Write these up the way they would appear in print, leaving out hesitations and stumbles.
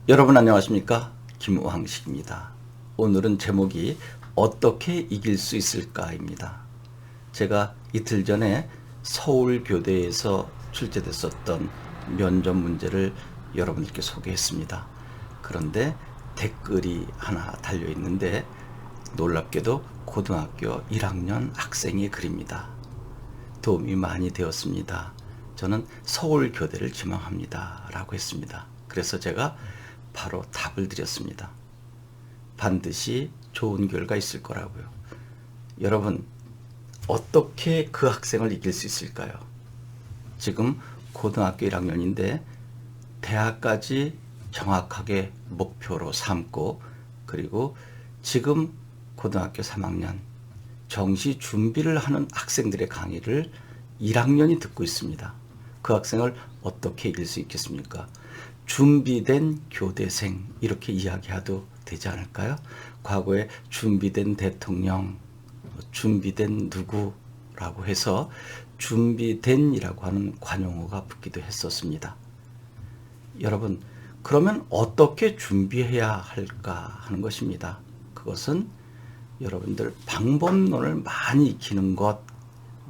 여러분 안녕하십니까? 김우항식입니다. 오늘은 제목이 어떻게 이길 수 있을까입니다. 제가 이틀 전에 서울교대에서 출제됐었던 면접 문제를 여러분들께 소개했습니다. 그런데 댓글이 하나 달려 있는데 놀랍게도 고등학교 1학년 학생의 글입니다. 도움이 많이 되었습니다. 저는 서울교대를 지망합니다. 라고 했습니다. 그래서 제가 바로 답을 드렸습니다. 반드시 좋은 결과 있을 거라고요. 여러분, 어떻게 그 학생을 이길 수 있을까요? 지금 고등학교 1학년인데 대학까지 정확하게 목표로 삼고, 그리고 지금 고등학교 3학년 정시 준비를 하는 학생들의 강의를 1학년이 듣고 있습니다. 그 학생을 어떻게 이길 수 있겠습니까? 준비된 교대생, 이렇게 이야기해도 되지 않을까요? 과거에 준비된 대통령, 준비된 누구라고 해서 준비된이라고 하는 관용어가 붙기도 했었습니다. 여러분, 그러면 어떻게 준비해야 할까 하는 것입니다. 그것은 여러분들 방법론을 많이 익히는 것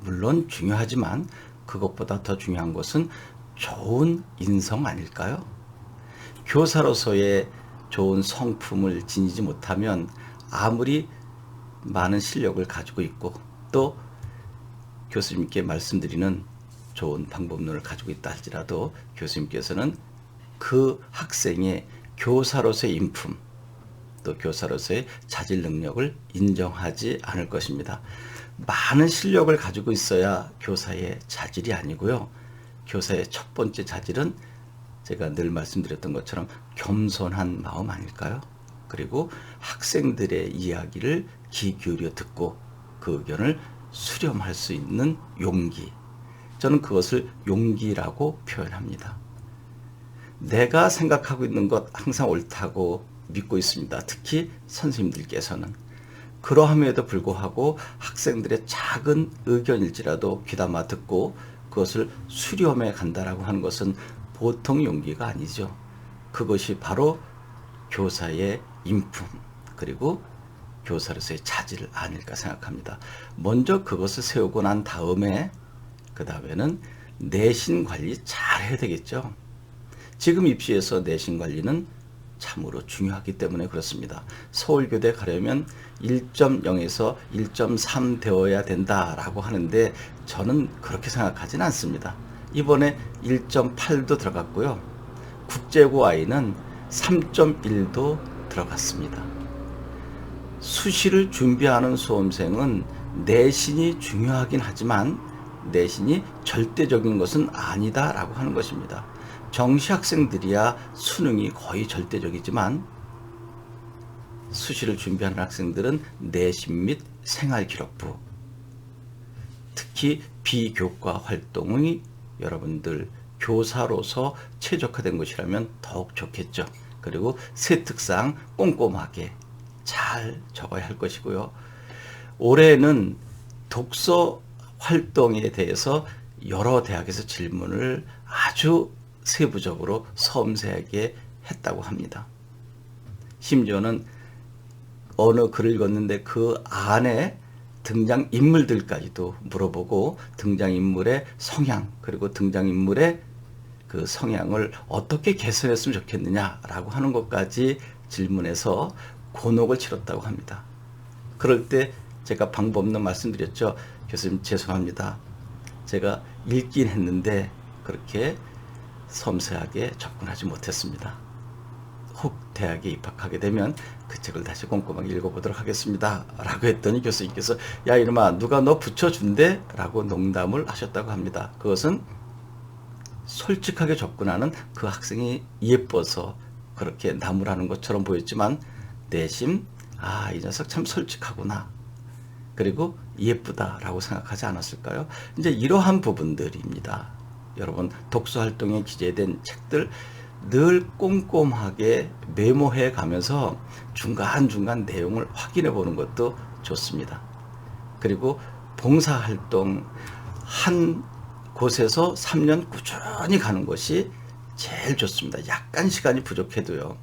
물론 중요하지만 그것보다 더 중요한 것은 좋은 인성 아닐까요? 교사로서의 좋은 성품을 지니지 못하면 아무리 많은 실력을 가지고 있고 또 교수님께 말씀드리는 좋은 방법론을 가지고 있다 할지라도 교수님께서는 그 학생의 교사로서의 인품 또 교사로서의 자질 능력을 인정하지 않을 것입니다. 많은 실력을 가지고 있어야 교사의 자질이 아니고요. 교사의 첫 번째 자질은 제가 늘 말씀드렸던 것처럼 겸손한 마음 아닐까요? 그리고 학생들의 이야기를 귀 기울여 듣고 그 의견을 수렴할 수 있는 용기. 저는 그것을 용기라고 표현합니다. 내가 생각하고 있는 것 항상 옳다고 믿고 있습니다. 특히 선생님들께서는. 그러함에도 불구하고 학생들의 작은 의견일지라도 귀담아 듣고 그것을 수렴해 간다라고 하는 것은 보통 용기가 아니죠. 그것이 바로 교사의 인품 그리고 교사로서의 자질 아닐까 생각합니다. 먼저 그것을 세우고 난 다음에 그 다음에는 내신 관리 잘 해야 되겠죠. 지금 입시에서 내신 관리는 참으로 중요하기 때문에 그렇습니다. 서울교대 가려면 1.0에서 1.3 되어야 된다라고 하는데 저는 그렇게 생각하진 않습니다. 이번에 1.8도 들어갔고요. 국제고 I는 3.1도 들어갔습니다. 수시를 준비하는 수험생은 내신이 중요하긴 하지만 내신이 절대적인 것은 아니다라고 하는 것입니다. 정시 학생들이야 수능이 거의 절대적이지만 수시를 준비하는 학생들은 내신 및 생활기록부, 특히 비교과 활동이 여러분들 교사로서 최적화된 것이라면 더욱 좋겠죠. 그리고 새 특상 꼼꼼하게 잘 적어야 할 것이고요. 올해는 독서 활동에 대해서 여러 대학에서 질문을 아주 세부적으로 섬세하게 했다고 합니다. 심지어는 어느 글을 읽었는데 그 안에 등장인물들까지도 물어보고 등장인물의 성향 그리고 등장인물의 그 성향을 어떻게 개선했으면 좋겠느냐라고 하는 것까지 질문해서 곤혹을 치렀다고 합니다. 그럴 때 제가 방법론 말씀드렸죠. 교수님 죄송합니다. 제가 읽긴 했는데 그렇게 섬세하게 접근하지 못했습니다. 혹 대학에 입학하게 되면 그 책을 다시 꼼꼼하게 읽어보도록 하겠습니다. 라고 했더니 교수님께서 야 이놈아 누가 너 붙여준대? 라고 농담을 하셨다고 합니다. 그것은 솔직하게 접근하는 그 학생이 예뻐서 그렇게 나무라는 것처럼 보였지만 내심 이 녀석 참 솔직하구나. 그리고 예쁘다라고 생각하지 않았을까요? 이제 이러한 부분들입니다. 여러분 독서활동에 기재된 책들 늘 꼼꼼하게 메모해 가면서 중간중간 내용을 확인해 보는 것도 좋습니다. 그리고 봉사활동 한 곳에서 3년 꾸준히 가는 것이 제일 좋습니다. 약간 시간이 부족해도요.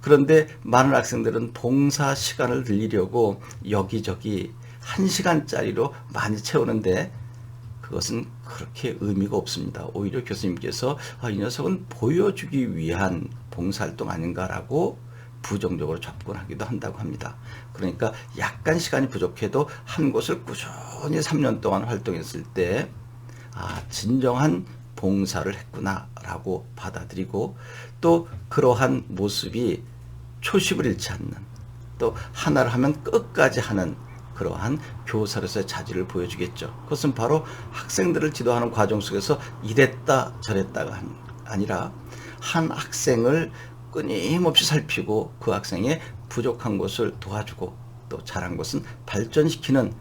그런데 많은 학생들은 봉사 시간을 늘리려고 여기저기 1시간짜리로 많이 채우는데 그것은 그렇게 의미가 없습니다. 오히려 교수님께서 이 녀석은 보여주기 위한 봉사활동 아닌가라고 부정적으로 접근하기도 한다고 합니다. 그러니까 약간 시간이 부족해도 한 곳을 꾸준히 3년 동안 활동했을 때 진정한 봉사를 했구나라고 받아들이고 또 그러한 모습이 초심을 잃지 않는 또 하나를 하면 끝까지 하는 그러한 교사로서의 자질을 보여주겠죠. 그것은 바로 학생들을 지도하는 과정 속에서 이랬다 저랬다가 아니라 한 학생을 끊임없이 살피고 그 학생의 부족한 것을 도와주고 또 잘한 것은 발전시키는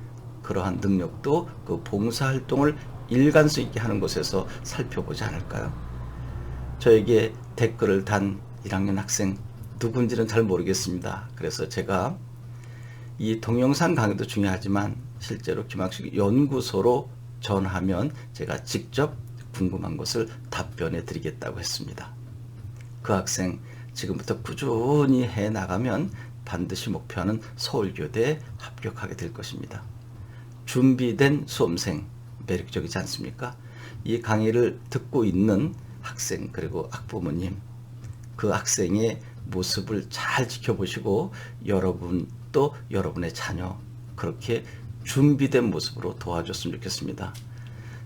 그러한 능력도 그 봉사활동을 일관성 있게 하는 것에서 살펴보지 않을까요? 저에게 댓글을 단 1학년 학생 누군지는 잘 모르겠습니다. 그래서 제가 이 동영상 강의도 중요하지만 실제로 김학식 연구소로 전하면 제가 직접 궁금한 것을 답변해 드리겠다고 했습니다. 그 학생 지금부터 꾸준히 해 나가면 반드시 목표하는 서울교대에 합격하게 될 것입니다. 준비된 수험생 매력적이지 않습니까? 이 강의를 듣고 있는 학생 그리고 학부모님 그 학생의 모습을 잘 지켜보시고 여러분 또 여러분의 자녀 그렇게 준비된 모습으로 도와줬으면 좋겠습니다.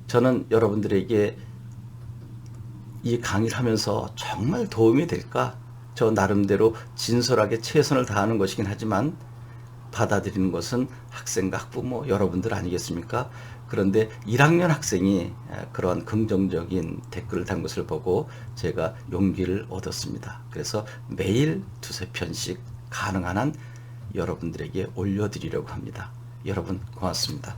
저는 여러분들에게 이 강의를 하면서 정말 도움이 될까? 저 나름대로 진솔하게 최선을 다하는 것이긴 하지만 받아들이는 것은 학생과 학부모 여러분들 아니겠습니까? 그런데 1학년 학생이 그러한 긍정적인 댓글을 단 것을 보고 제가 용기를 얻었습니다. 그래서 매일 2~3편씩 가능한 한 여러분들에게 올려드리려고 합니다. 여러분 고맙습니다.